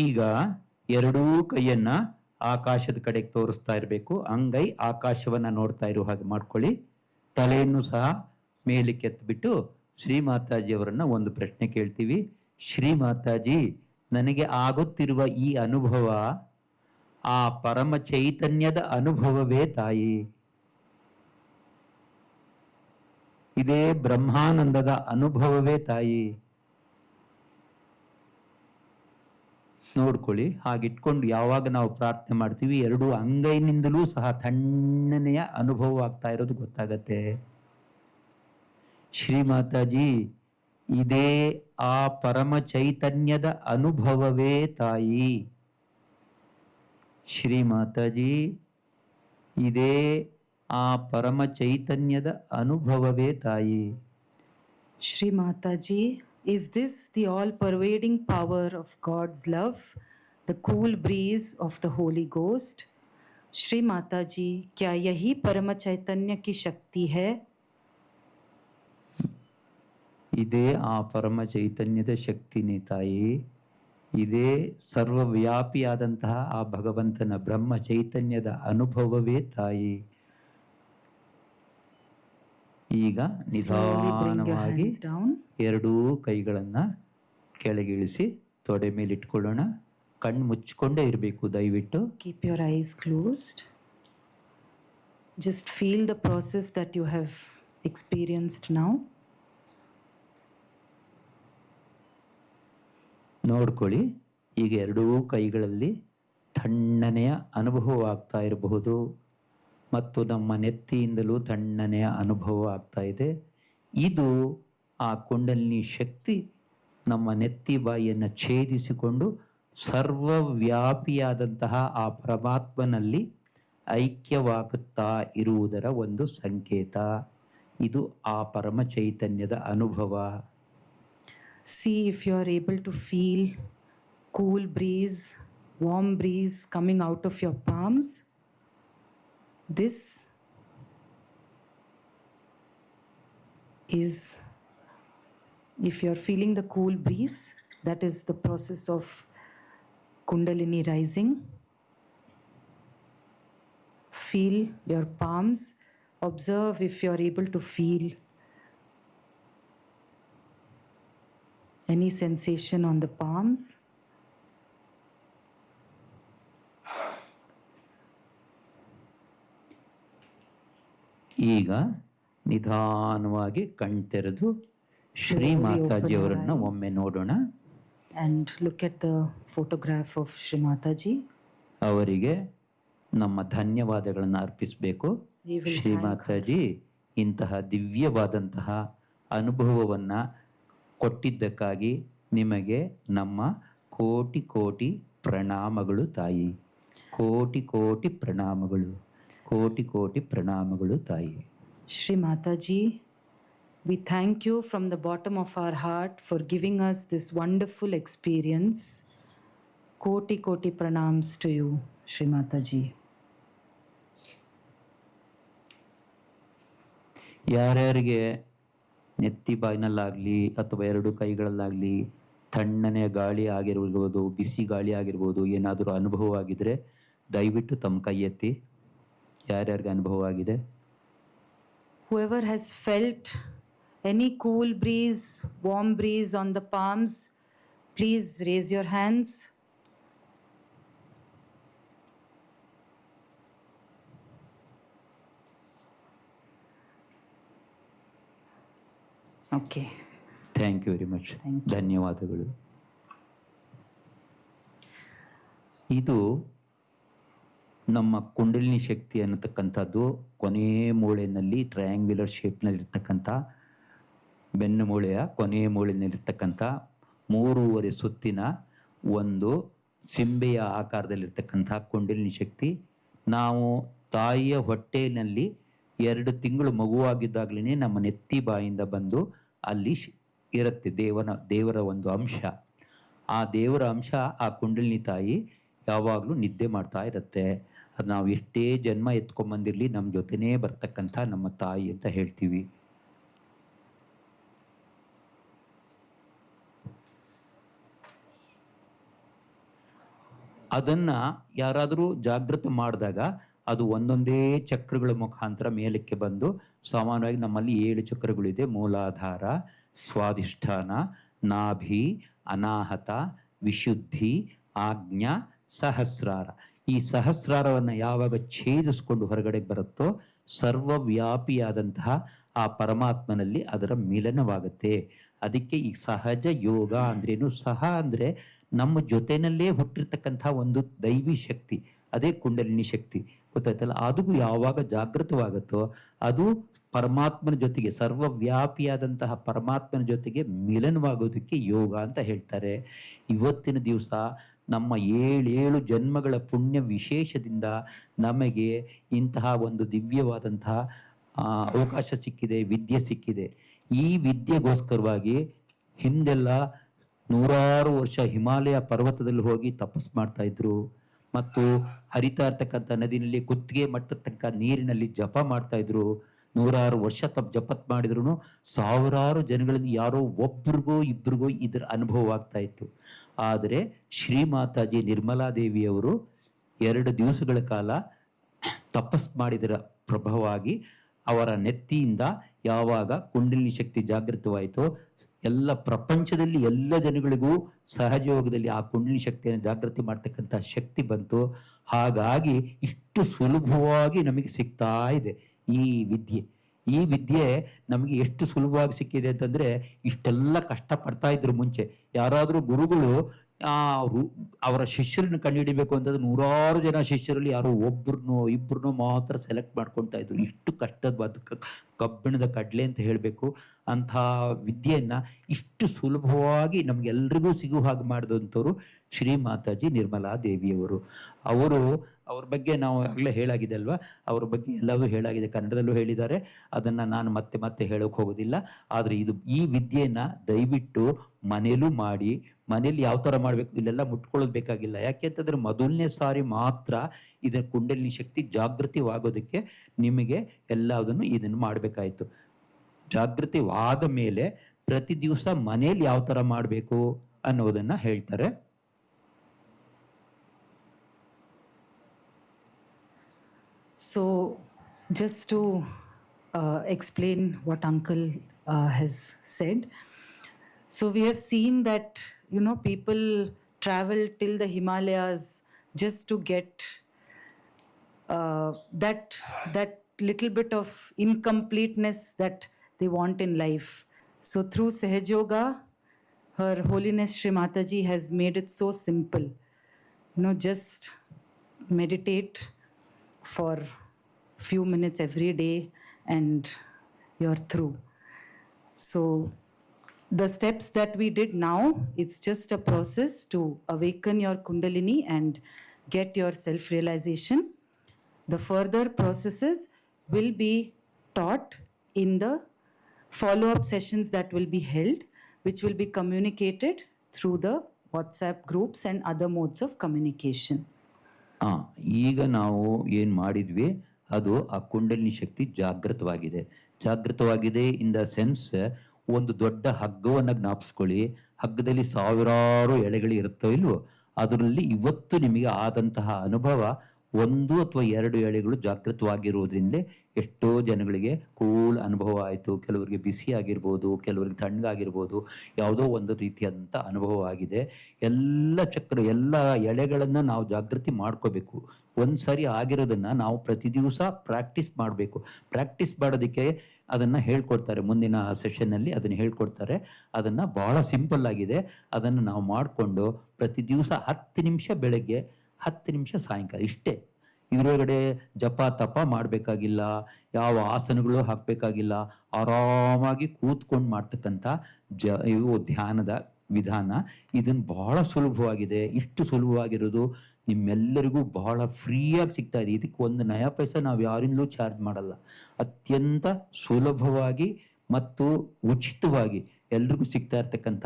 ಈಗ ಎರಡೂ ಕೈಯನ್ನ ಆಕಾಶದ ಕಡೆಗೆ ತೋರಿಸ್ತಾ ಇರಬೇಕು. ಅಂಗೈ ಆಕಾಶವನ್ನ ನೋಡ್ತಾ ಇರೋ ಹಾಗೆ ಮಾಡ್ಕೊಳ್ಳಿ. ತಲೆಯನ್ನು ಸಹ ಮೇಲಕ್ಕೆ ಎತ್ತಿಬಿಟ್ಟು ಶ್ರೀ ಮಾತಾಜಿ ಅವರನ್ನ ಒಂದು ಪ್ರಶ್ನೆ ಕೇಳ್ತೀವಿ. ಶ್ರೀ ಮಾತಾಜಿ, ನನಗೆ ಆಗುತ್ತಿರುವ ಈ ಅನುಭವ ಆ ಪರಮ ಚೈತನ್ಯದ ಅನುಭವವೇ ತಾಯಿ? ಇದೇ ಬ್ರಹ್ಮಾನಂದದ ಅನುಭವವೇ ತಾಯಿ? ನೋಡ್ಕೊಳ್ಳಿ. ಹಾಗಿಟ್ಕೊಂಡು ಯಾವಾಗ ನಾವು ಪ್ರಾರ್ಥನೆ ಮಾಡ್ತೀವಿ, ಎರಡು ಅಂಗೈನಿಂದಲೂ ಸಹ ತಣ್ಣನೆಯ ಅನುಭವ ಆಗ್ತಾ ಇರೋದು ಗೊತ್ತಾಗತ್ತೆ. ಶ್ರೀ ಮಾತಾಜಿ, ಇದೇ ಆ ಪರಮ ಚೈತನ್ಯದ ಅನುಭವವೇ ತಾಯಿ. ಶ್ರೀ ಮಾತಾಜಿ, ಇದೇ ಆ ಪರಮ ಚೈತನ್ಯದ ಅನುಭವವೇ ತಾಯಿ. Shri Mataji, is this the all-pervading power of God's love, the cool breeze of the Holy Ghost? Shri Mataji, क्या यही परम चैतन्य की शक्ति है? ಇದೇ ಆ ಪರಮ ಚೈತನ್ಯದ ಶಕ್ತಿನೇ ತಾಯಿ. ಇದೇ ಸರ್ವವ್ಯಾಪಿಯಾದಂತಹ ಆ ಭಗವಂತನ ಬ್ರಹ್ಮ ಚೈತನ್ಯದ ಅನುಭವವೇ ತಾಯಿ. ಈಗ ನಿಧಾನವಾಗಿ ಎರಡೂ ಕೈಗಳನ್ನ ಕೆಳಗಿಳಿಸಿ ತೊಡೆ ಮೇಲೆ ಇಟ್ಕೊಳ್ಳೋಣ. ಕಣ್ಣು ಮುಚ್ಚಿಕೊಂಡೇ ಇರಬೇಕು ದಯವಿಟ್ಟು. Keep your eyes closed. Just feel the process that you have experienced now. ನೋಡ್ಕೊಳ್ಳಿ. ಈಗ ಎರಡೂ ಕೈಗಳಲ್ಲಿ ತಣ್ಣನೆಯ ಅನುಭವ ಆಗ್ತಾ ಇರಬಹುದು ಮತ್ತು ನಮ್ಮ ನೆತ್ತಿಯಿಂದಲೂ ತಣ್ಣನೆಯ ಅನುಭವ ಆಗ್ತಾ ಇದೆ. ಇದು ಆ ಕುಂಡಲಿನಿ ಶಕ್ತಿ ನಮ್ಮ ನೆತ್ತಿ ಬಾಯಿಯನ್ನು ಛೇದಿಸಿಕೊಂಡು ಸರ್ವವ್ಯಾಪಿಯಾದಂತಹ ಆ ಪರಮಾತ್ಮನಲ್ಲಿ ಐಕ್ಯವಾಗುತ್ತಾ ಇರುವುದರ ಒಂದು ಸಂಕೇತ. ಇದು ಆ ಪರಮ ಚೈತನ್ಯದ ಅನುಭವ. See if you are able to feel cool breeze, warm breeze coming out of your palms. This is, if you are feeling the cool breeze, that is the process of Kundalini rising. Feel your palms. Observe if you are able to feel Any sensation on the palms? ಈಗ ನಿಧಾನವಾಗಿ ಕಣ್ತೆರೆದು Shri Slowly ಮಾತಾಜಿಯವರನ್ನ open our eyes. ಒಮ್ಮೆ ನೋಡೋಣ. And look at the photograph of Shri Mataji. ಅವರಿಗೆ ನಮ್ಮ ಧನ್ಯವಾದಗಳನ್ನು ಅರ್ಪಿಸಬೇಕು. We will Shri thank Mataji ಇಂತಹ ದಿವ್ಯವಾದಂತಹ ಅನುಭವವನ್ನ ಕೊಟ್ಟಿದ್ದಕ್ಕಾಗಿ ನಿಮಗೆ ನಮ್ಮ ಕೋಟಿ ಕೋಟಿ ಪ್ರಣಾಮಗಳು ತಾಯಿ. ಕೋಟಿ ಕೋಟಿ ಪ್ರಣಾಮಗಳು, ಕೋಟಿ ಕೋಟಿ ಪ್ರಣಾಮಗಳು ತಾಯಿ. Shri Mataji, we thank you from the bottom of our heart for giving us this wonderful experience. Koti Koti pranams to you, Shri Mataji. ಯಾರ್ಯಾರಿಗೆ ನೆತ್ತಿ ಬಾಯಿನಲ್ಲಾಗಲಿ ಅಥವಾ ಎರಡು ಕೈಗಳಲ್ಲಾಗಲಿ ತಣ್ಣನೆ ಗಾಳಿ ಆಗಿರ್ಬೋದು, ಬಿಸಿ ಗಾಳಿ ಆಗಿರ್ಬೋದು, ಏನಾದರೂ ಅನುಭವ ಆಗಿದ್ರೆ ದಯವಿಟ್ಟು ತಮ್ಮ ಕೈ ಎತ್ತಿ. ಯಾರ್ಯಾರಿಗೆ ಅನುಭವ ಆಗಿದೆ? Whoever has felt any cool breeze, warm breeze on the palms, please raise your hands. Okay. Thank you very much. Thank you. ಧನ್ಯವಾದಗಳು. ಇದು ನಮ್ಮ ಕುಂಡಲಿನಿ ಶಕ್ತಿ ಅನ್ನತಕ್ಕಂಥದ್ದು ಕೊನೆಯ ಮೂಳೆಯಲ್ಲಿ ಟ್ರಯಾಂಗ್ಯುಲರ್ ಶೇಪ್ನಲ್ಲಿರ್ತಕ್ಕಂಥ ಬೆನ್ನು ಮೂಳೆಯ ಕೊನೆಯ ಮೂಳೆಯಲ್ಲಿರ್ತಕ್ಕಂಥ 3.5 ಸುತ್ತಿನ ಒಂದು ಸಿಂಬೆಯ ಆಕಾರದಲ್ಲಿರ್ತಕ್ಕಂಥ ಕುಂಡಲಿನಿ ಶಕ್ತಿ. ನಾವು ತಾಯಿಯ ಹೊಟ್ಟೆಯಲ್ಲಿ 2 ತಿಂಗಳು ಮಗುವಾಗಿದ್ದಾಗಲೇ ನಮ್ಮ ನೆತ್ತಿ ಬಾಯಿಂದ ಬಂದು ಅಲ್ಲಿ ಇರುತ್ತೆ ದೇವರ ಒಂದು ಅಂಶ. ಆ ದೇವರ ಅಂಶ ಆ ಕುಂಡಲಿನಿ ತಾಯಿ ಯಾವಾಗಲೂ ನಿದ್ದೆ ಮಾಡ್ತಾ ಇರುತ್ತೆ. ಅದು ನಾವು ಎಷ್ಟೇ ಜನ್ಮ ಎತ್ಕೊಂಬಂದಿರಲಿ ನಮ್ಮ ಜೊತೆನೇ ಬರ್ತಕ್ಕಂಥ ನಮ್ಮ ತಾಯಿ ಅಂತ ಹೇಳ್ತೀವಿ. ಅದನ್ನ ಯಾರಾದರೂ ಜಾಗೃತ ಮಾಡಿದಾಗ ಅದು ಒಂದೊಂದೇ ಚಕ್ರಗಳ ಮುಖಾಂತರ ಮೇಲಕ್ಕೆ ಬಂದು ಸಾಮಾನ್ಯವಾಗಿ ನಮ್ಮಲ್ಲಿ 7 ಚಕ್ರಗಳಿದೆ. ಮೂಲಾಧಾರ, ಸ್ವಾಧಿಷ್ಠಾನ, ನಾಭಿ, ಅನಾಹತ, ವಿಶುದ್ಧಿ, ಆಜ್ಞಾ, ಸಹಸ್ರಾರ. ಈ ಸಹಸ್ರಾರವನ್ನು ಯಾವಾಗ ಛೇದಿಸ್ಕೊಂಡು ಹೊರಗಡೆ ಬರುತ್ತೋ ಸರ್ವವ್ಯಾಪಿಯಾದಂತಹ ಆ ಪರಮಾತ್ಮನಲ್ಲಿ ಅದರ ಮಿಲನವಾಗುತ್ತೆ. ಅದಕ್ಕೆ ಈ ಸಹಜ ಯೋಗ ಅಂದ್ರೇನು? ಸಹ ಅಂದ್ರೆ ನಮ್ಮ ಜೊತೆನಲ್ಲೇ ಹುಟ್ಟಿರ್ತಕ್ಕಂಥ ಒಂದು ದೈವಿ ಶಕ್ತಿ, ಅದೇ ಕುಂಡಲಿನಿ ಶಕ್ತಿ. ಗೊತ್ತಾಯ್ತಲ್ಲ? ಅದು ಯಾವಾಗ ಜಾಗೃತವಾಗುತ್ತೋ ಅದು ಪರಮಾತ್ಮನ ಜೊತೆಗೆ, ಸರ್ವವ್ಯಾಪಿಯಾದಂತಹ ಪರಮಾತ್ಮನ ಜೊತೆಗೆ ಮಿಲನವಾಗೋದಕ್ಕೆ ಯೋಗ ಅಂತ ಹೇಳ್ತಾರೆ. ಇವತ್ತಿನ ದಿವಸ ನಮ್ಮ 7 ಜನ್ಮಗಳ ಪುಣ್ಯ ವಿಶೇಷದಿಂದ ನಮಗೆ ಇಂತಹ ಒಂದು ದಿವ್ಯವಾದಂತಹ ಅವಕಾಶ ಸಿಕ್ಕಿದೆ, ವಿದ್ಯೆ ಸಿಕ್ಕಿದೆ. ಈ ವಿದ್ಯೆಗೋಸ್ಕರವಾಗಿ ಹಿಂದೆಲ್ಲ 100 ವರ್ಷ ಹಿಮಾಲಯ ಪರ್ವತದಲ್ಲಿ ಹೋಗಿ ತಪಸ್ ಮಾಡ್ತಾ ಇದ್ರು, ಮತ್ತು ಹರಿತಾ ಇರ್ತಕ್ಕಂಥ ನದಿನಲ್ಲಿ ಕುತ್ತಿಗೆ ಮಟ್ಟತಕ್ಕ ನೀರಿನಲ್ಲಿ ಜಪ ಮಾಡ್ತಾ ಇದ್ರು. 100 ವರ್ಷ ಜಪತ್ ಮಾಡಿದ್ರು ಸಾವಿರಾರು ಜನಗಳಲ್ಲಿ ಯಾರೋ ಒಬ್ರಿಗೋ ಇಬ್ರಿಗೋ ಇದರ ಅನುಭವ ಆಗ್ತಾ ಇತ್ತು. ಆದರೆ ಶ್ರೀ ಮಾತಾಜಿ ನಿರ್ಮಲಾ ದೇವಿಯವರು 2 ದಿವಸಗಳ ಕಾಲ ತಪಸ್ ಮಾಡಿದರ ಪ್ರಭಾವವಾಗಿ ಅವರ ನೆತ್ತಿಯಿಂದ ಯಾವಾಗ ಕುಂಡಲಿನಿ ಶಕ್ತಿ ಜಾಗೃತವಾಯಿತೋ ಎಲ್ಲ ಪ್ರಪಂಚದಲ್ಲಿ ಎಲ್ಲ ಜನಗಳಿಗೂ ಸಹಜಯೋಗದಲ್ಲಿ ಆ ಕುಂಡಲಿನಿ ಶಕ್ತಿಯನ್ನು ಜಾಗೃತಿ ಮಾಡ್ತಕ್ಕಂಥ ಶಕ್ತಿ ಬಂತು. ಹಾಗಾಗಿ ಇಷ್ಟು ಸುಲಭವಾಗಿ ನಮಗೆ ಸಿಗ್ತಾ ಇದೆ ಈ ವಿದ್ಯೆ. ಈ ವಿದ್ಯೆ ನಮಗೆ ಎಷ್ಟು ಸುಲಭವಾಗಿ ಸಿಕ್ಕಿದೆ ಅಂತಂದ್ರೆ, ಇಷ್ಟೆಲ್ಲ ಕಷ್ಟ ಪಡ್ತಾ ಇದ್ರು ಮುಂಚೆ. ಯಾರಾದರೂ ಗುರುಗಳು ಅವರ ಶಿಷ್ಯರನ್ನ ಕಂಡುಹಿಡಿಬೇಕು ಅಂತಂದ್ರೆ 100 ಜನ ಶಿಷ್ಯರಲ್ಲಿ ಯಾರೋ ಇಬ್ಬರನ್ನೋ ಮಾತ್ರ ಸೆಲೆಕ್ಟ್ ಮಾಡ್ಕೊಳ್ತಾ ಇದ್ರು. ಇಷ್ಟು ಕಷ್ಟದ ಕಬ್ಬಿಣದ ಕಡ್ಲೆ ಅಂತ ಹೇಳಬೇಕು. ಅಂಥ ವಿದ್ಯೆಯನ್ನ ಇಷ್ಟು ಸುಲಭವಾಗಿ ನಮ್ಗೆಲ್ರಿಗೂ ಸಿಗುವ ಹಾಗೆ ಮಾಡಿದಂಥವ್ರು ಶ್ರೀ ಮಾತಾಜಿ ನಿರ್ಮಲಾ ದೇವಿಯವರು. ಅವ್ರ ಬಗ್ಗೆ ನಾವು ಆಗಲೇ ಹೇಳಾಗಿದೆ ಅಲ್ವಾ? ಅವ್ರ ಬಗ್ಗೆ ಎಲ್ಲವೂ ಹೇಳಾಗಿದೆ, ಕನ್ನಡದಲ್ಲೂ ಹೇಳಿದ್ದಾರೆ. ಅದನ್ನ ನಾನು ಮತ್ತೆ ಹೇಳೋಕೆ ಹೋಗೋದಿಲ್ಲ. ಆದರೆ ಈ ವಿದ್ಯೆಯನ್ನ ದಯವಿಟ್ಟು ಮನೇಲೂ ಮಾಡಿ. ಮನೇಲಿ ಯಾವ ಥರ ಮಾಡಬೇಕು ಇಲ್ಲೆಲ್ಲ ಮುಟ್ಕೊಳ್ಳೋದು ಬೇಕಾಗಿಲ್ಲ. ಯಾಕೆ ಅಂತಂದ್ರೆ ಮೊದಲನೇ ಸಾರಿ ಮಾತ್ರ ಇದರ ಕುಂಡಲಿನಿ ಶಕ್ತಿ ಜಾಗೃತಿವಾಗೋದಕ್ಕೆ ನಿಮಗೆ ಎಲ್ಲದನ್ನು ಇದನ್ನು ಮಾಡಬೇಕಾಯ್ತು. ಜಾಗೃತಿವಾದ ಮೇಲೆ ಪ್ರತಿ ದಿವಸ ಮನೇಲಿ ಯಾವ ಥರ ಮಾಡಬೇಕು ಅನ್ನೋದನ್ನ ಹೇಳ್ತಾರೆ. So, just to explain what Uncle has said, So we have seen that, you know, people travel till the Himalayas just to get that little bit of incompleteness that they want in life. So through Sahaj Yoga, Her Holiness Shri Mataji has made it so simple. You know, just meditate for few minutes every day and you're through. So the steps that we did now, it's just a process to awaken your Kundalini and get your self-realization. The further processes will be taught in the follow-up sessions that will be held, which will be communicated through the WhatsApp groups and other modes of communication. ಈಗ ನಾವು ಏನು ಮಾಡಿದ್ವಿ ಅದು ಆ ಕುಂಡಲಿನಿ ಶಕ್ತಿ ಜಾಗೃತವಾಗಿದೆ ಇನ್ ದ ಸೆನ್ಸ್ ಒಂದು ದೊಡ್ಡ ಹಗ್ಗವನ್ನು ಜ್ಞಾಪಿಸ್ಕೊಳ್ಳಿ. ಹಗ್ಗದಲ್ಲಿ ಸಾವಿರಾರು ಎಳೆಗಳು ಇರುತ್ತೋ ಇಲ್ವೋ, ಅದರಲ್ಲಿ ಇವತ್ತು ನಿಮಗೆ ಆದಂತಹ ಅನುಭವ 1 ಅಥವಾ 2 ಎಳೆಗಳು ಜಾಗೃತವಾಗಿರುವುದರಿಂದ ಎಷ್ಟೋ ಜನಗಳಿಗೆ ಕೂಲ್ ಅನುಭವ ಆಯಿತು. ಕೆಲವರಿಗೆ ಬಿಸಿ ಆಗಿರ್ಬೋದು, ಕೆಲವರಿಗೆ ತಣ್ಣಗಾಗಿರ್ಬೋದು, ಯಾವುದೋ ಒಂದು ರೀತಿಯಾದಂಥ ಅನುಭವ ಆಗಿದೆ. ಎಲ್ಲ ಎಳೆಗಳನ್ನು ನಾವು ಜಾಗೃತಿ ಮಾಡ್ಕೋಬೇಕು. ಒಂದು ಸಾರಿ ಆಗಿರೋದನ್ನು ನಾವು ಪ್ರತಿ ದಿವಸ ಪ್ರಾಕ್ಟೀಸ್ ಮಾಡಬೇಕು. ಪ್ರಾಕ್ಟೀಸ್ ಮಾಡೋದಕ್ಕೆ ಅದನ್ನು ಹೇಳ್ಕೊಡ್ತಾರೆ, ಮುಂದಿನ ಸೆಷನ್ನಲ್ಲಿ ಅದನ್ನು ಹೇಳ್ಕೊಡ್ತಾರೆ. ಅದನ್ನು ಬಹಳ ಸಿಂಪಲ್ ಆಗಿದೆ. ಅದನ್ನು ನಾವು ಮಾಡಿಕೊಂಡು ಪ್ರತಿ ದಿವಸ 10 ನಿಮಿಷ ಬೆಳಗ್ಗೆ, 10 ನಿಮಿಷ ಸಾಯಂಕಾಲ, ಇಷ್ಟೇ. ಇದರೊಳಗಡೆ ಜಪ ತಪ ಮಾಡಬೇಕಾಗಿಲ್ಲ, ಯಾವ ಆಸನಗಳು ಹಾಕಬೇಕಾಗಿಲ್ಲ. ಆರಾಮಾಗಿ ಕೂತ್ಕೊಂಡು ಮಾಡ್ತಕ್ಕಂಥ ಇವು ಧ್ಯಾನದ ವಿಧಾನ. ಇದನ್ನು ಬಹಳ ಸುಲಭವಾಗಿದೆ. ಇಷ್ಟು ಸುಲಭವಾಗಿರೋದು ನಿಮ್ಮೆಲ್ಲರಿಗೂ ಬಹಳ ಫ್ರೀಯಾಗಿ ಸಿಗ್ತಾ ಇದೆ. ಇದಕ್ಕೆ 1 ನಯಾ ಪೈಸೆ ನಾವು ಯಾರಿಂದಲೂ ಚಾರ್ಜ್ ಮಾಡಲ್ಲ. ಅತ್ಯಂತ ಸುಲಭವಾಗಿ ಮತ್ತು ಉಚಿತವಾಗಿ ಎಲ್ರಿಗೂ ಸಿಗ್ತಾ ಇರ್ತಕ್ಕಂಥ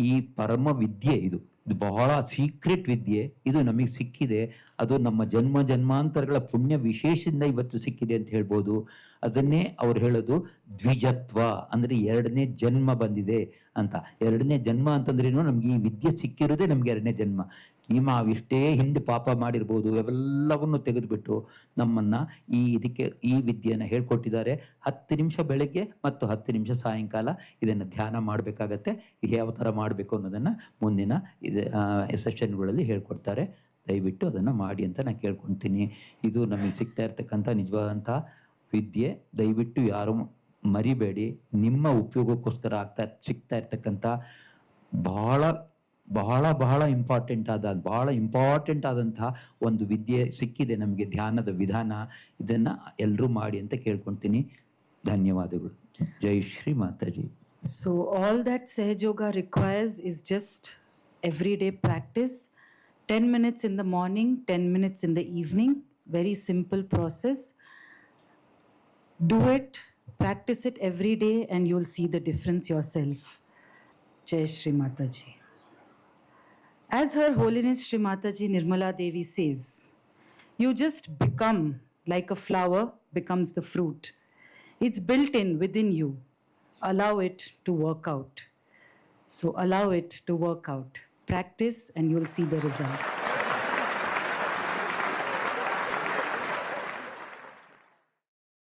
ಈ ಪರಮ ವಿದ್ಯೆ ಇದು ಬಹಳ ಸೀಕ್ರೆಟ್ ವಿದ್ಯೆ. ಇದು ನಮಗೆ ಸಿಕ್ಕಿದೆ. ಅದು ನಮ್ಮ ಜನ್ಮಾಂತರಗಳ ಪುಣ್ಯ ವಿಶೇಷದಿಂದ ಇವತ್ತು ಸಿಕ್ಕಿದೆ ಅಂತ ಹೇಳ್ಬೋದು. ಅದನ್ನೇ ಅವ್ರು ಹೇಳೋದು ದ್ವಿಜತ್ವ, ಅಂದರೆ 2ನೇ ಜನ್ಮ ಬಂದಿದೆ ಅಂತ. 2ನೇ ಜನ್ಮ ಅಂತಂದ್ರೇನು, ನಮ್ಗೆ ಈ ವಿದ್ಯೆ ಸಿಕ್ಕಿರೋದೇ ನಮ್ಗೆ 2ನೇ ಜನ್ಮ. ಇಷ್ಟೇ ಹಿಂದೆ ಪಾಪ ಮಾಡಿರ್ಬೋದು, ಅವೆಲ್ಲವನ್ನು ತೆಗೆದುಬಿಟ್ಟು ನಮ್ಮನ್ನ ಈ ವಿದ್ಯೆಯನ್ನು ಹೇಳ್ಕೊಟ್ಟಿದ್ದಾರೆ. 10 ನಿಮಿಷ ಬೆಳಗ್ಗೆ ಮತ್ತು 10 ನಿಮಿಷ ಸಾಯಂಕಾಲ ಇದನ್ನು ಧ್ಯಾನ ಮಾಡಬೇಕಾಗತ್ತೆ. ಯಾವ ಥರ ಮಾಡಬೇಕು ಅನ್ನೋದನ್ನು ಮುಂದಿನ ಸೆಷನ್ಗಳಲ್ಲಿ ಹೇಳ್ಕೊಡ್ತಾರೆ. ದಯವಿಟ್ಟು ಅದನ್ನು ಮಾಡಿ ಅಂತ ನಾನು ಕೇಳ್ಕೊಳ್ತೀನಿ. ಇದು ನಮಗೆ ಸಿಗ್ತಾ ಇರ್ತಕ್ಕಂಥ ನಿಜವಾದಂಥ ವಿದ್ಯೆ. ದಯವಿಟ್ಟು ಯಾರು ಮರಿಬೇಡಿ. ನಿಮ್ಮ ಉಪಯೋಗಕ್ಕೋಸ್ಕರ ಸಿಗ್ತಾ ಇರ್ತಕ್ಕಂಥ ಬಹಳ ಇಂಪಾರ್ಟೆಂಟ್ ಆದಂತಹ ಒಂದು ವಿದ್ಯೆ ಸಿಕ್ಕಿದೆ ನಮಗೆ, ಧ್ಯಾನದ ವಿಧಾನ. ಇದನ್ನು ಎಲ್ಲರೂ ಮಾಡಿ ಅಂತ ಕೇಳ್ಕೊಳ್ತೀನಿ. ಧನ್ಯವಾದಗಳು. ಜೈ Shri Mataji. So all that Sahaj Yoga requires is just everyday practice. 10 minutes in the morning, 10 minutes in the evening. Very simple process. Do it, practice it every day and you'll see the difference yourself. Jai Shri Mataji. As Her Holiness Shri Mataji Nirmala Devi says, you just become like a flower becomes the fruit. It's built in within you. Allow it to work out. So allow it to work out. Practice and you'll see the results.